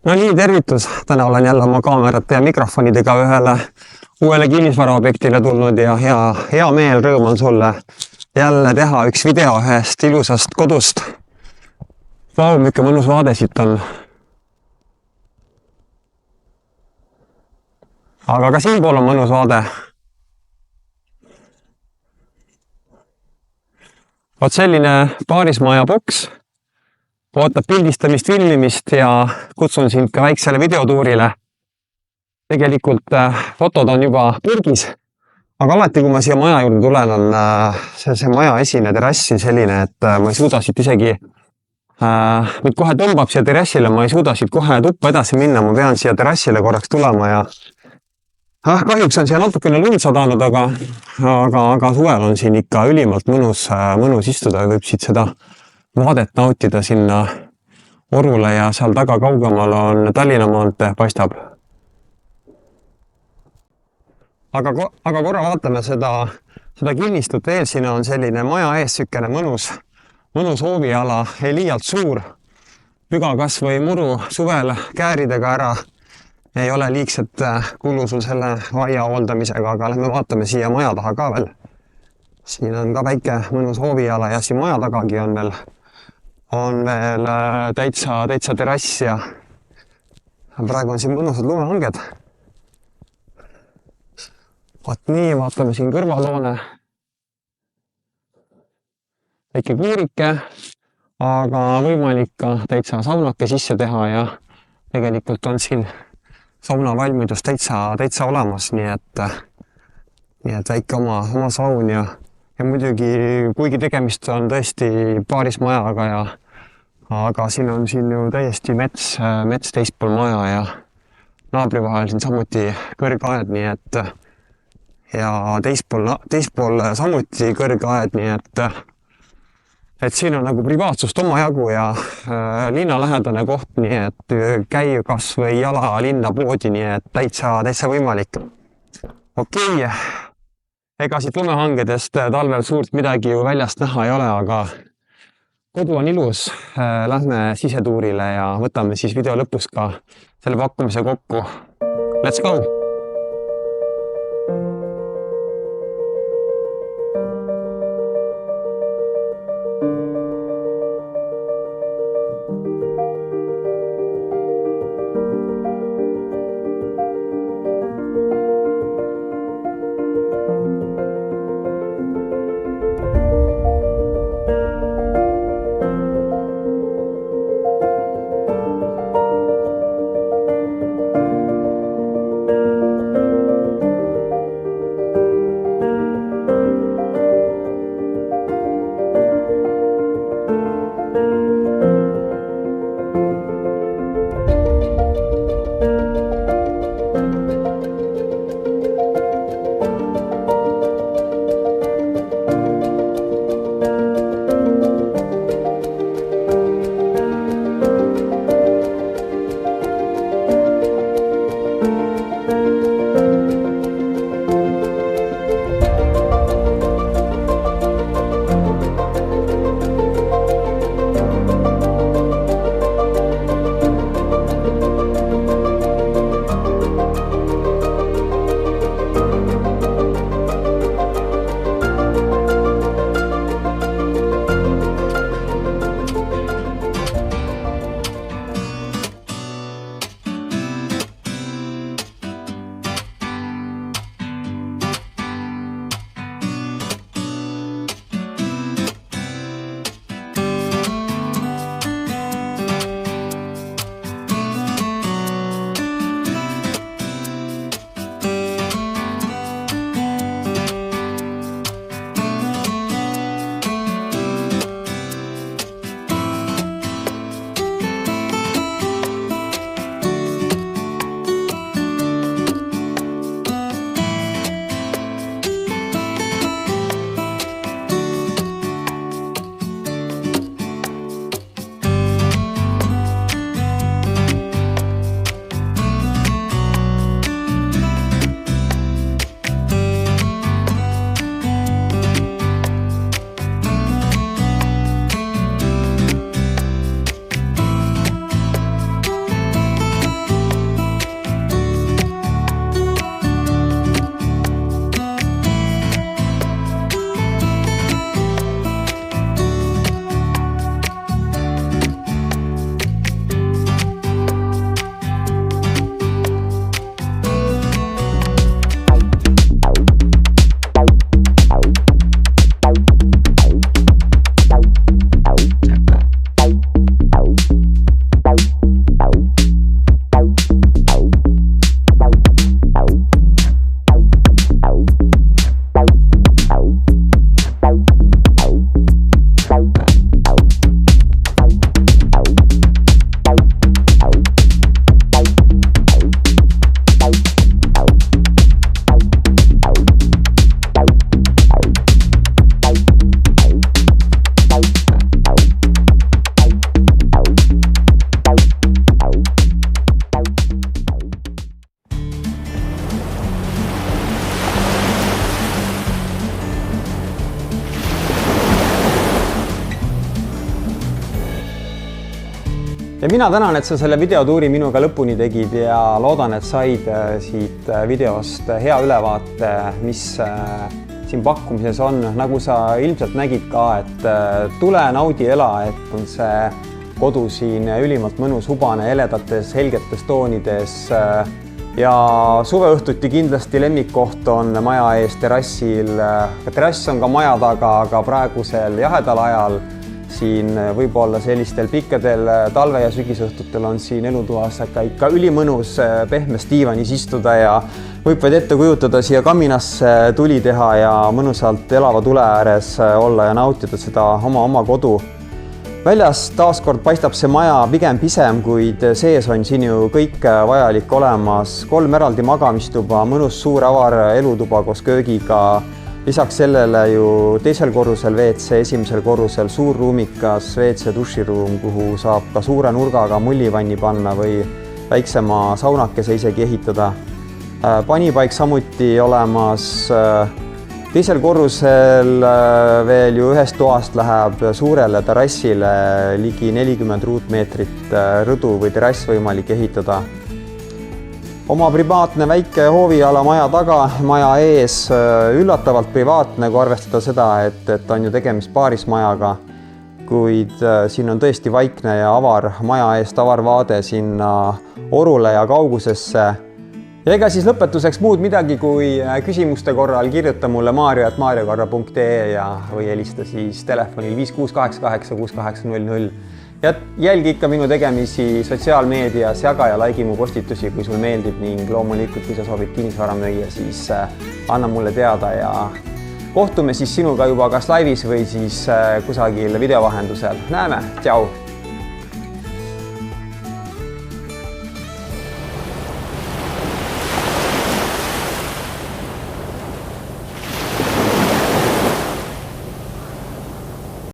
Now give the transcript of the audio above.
No nii, tervitus! Täna olen jälle oma kaamerate ja mikrofonidega ühele uuele kinnisvaraobjektile tulnud ja hea meel, rõõm on sulle jälle teha üks video ühest ilusast kodust. Vau, milline mõnus vaade siit on. Aga ka siinpool on mõnus vaade. Vaat selline paarismaja boks. Ootab pildistamist, filmimist ja kutsun sind ka väiksele videotuurile. Tegelikult fotod on juba purgis, aga alati, kui ma siia maja juurde tulen, on see maja esine terrass siin selline, et ma ei suuda siit isegi, nüüd kohe tõmbab siia terrassile, ma ei suuda siit kohe tuppa edasi minna, ma pean siia terrassile korraks tulema ja kahjuks on siia natukene lund sadanud, aga suvel on siin ikka ülimalt mõnus istuda ja võib siit seda vaadet nautida sinna Orule ja seal taga kaugemal on Tallinna maantee, paistab. Aga korra vaatame seda kinnistut veel, siin on selline maja ees sükene mõnus hooviala, ei liialt suur, püga kas või muru suvel kääridega ära, ei ole liigset kulu sul selle aia hooldamisega, aga lähme vaatame siia maja taha ka veel. Siin on ka väike mõnus hooviala ja siin maja tagagi on veel täitsa terrass ja praegu on siin mõnusad lumehanged. Vaat nii, vaatame siin kõrvaloone. Väike kuurike, aga võimalik ka täitsa saunake sisse teha ja tegelikult on siin sauna valmidus täitsa olemas, nii et väike oma saun ja muidugi, kuigi tegemist on tõesti paarismajaga aga siin on ju täiesti mets teispool maja ja naabri vahel siin samuti kõrgaed, nii et ja teispool samuti kõrgaed, nii et siin on nagu privaatsust omajagu ja linnalähedane koht, nii et käi kas või jala linna poodi, nii et täitsa võimalik. Okei. Ega siit lumehangedest talvel suurt midagi ju väljast näha ei ole, aga kodu on ilus. Lähme sisetuurile ja võtame siis video lõpus ka selle pakkumise kokku. Let's go! ja mina tänan, et sa selle videotuuri minuga lõpuni tegid ja loodan, et said siit videost hea ülevaate, mis siin pakkumises on. Nagu sa ilmselt nägid ka, et tule, naudi, ela, et on see kodu siin ülimalt mõnus, hubane, heledates, helgetes toonides. Ja suveõhtuti kindlasti lemmikkoht on maja ees terrassil. Terrass on ka maja taga, aga praegusel jahedal ajal siin võib-olla sellistel pikkadel talve- ja sügisõhtutel on siin elutoas ikka ülimõnus pehmes diivanis istuda ja võib vaid ette kujutada siia kaminasse tuli teha ja mõnusalt elava tule ääres olla ja nautida seda oma kodu. Väljas taaskord paistab see maja pigem pisem, kuid sees on siin ju kõik vajalik olemas. 3 eraldi magamistuba, mõnus suur avar elutuba koos köögiga. Lisaks sellele ju teisel korrusel WC, esimesel korrusel suur ruumikas WC duširuum, kuhu saab ka suure nurgaga mullivanni panna või väiksema saunakese isegi ehitada. Panipaik samuti olemas. Teisel korrusel veel ju ühest toast läheb suurele terrassile ligi 40 ruutmeetrit rõdu või terrass võimalik ehitada. Oma privaatne väike hooviala maja taga, maja ees üllatavalt privaatne, kui arvestada seda, et on ju tegemist paarismajaga, kuid siin on tõesti vaikne ja avar maja eest avar vaade sinna orule ja kaugusesse. Ja ega siis lõpetuseks muud midagi, kui küsimuste korral kirjuta mulle mario@mariokarra.ee või helista siis telefonil 5688 6800. Ja jälgi ikka minu tegemisi sotsiaalmeedias, jaga ja laigi mu postitusi, kui sul meeldib ning loomulikult, kui sa soovid kinnisvara müüa, siis anna mulle teada ja kohtume siis sinuga juba kas laivis või siis kusagil videovahendusel. Näeme, tšau!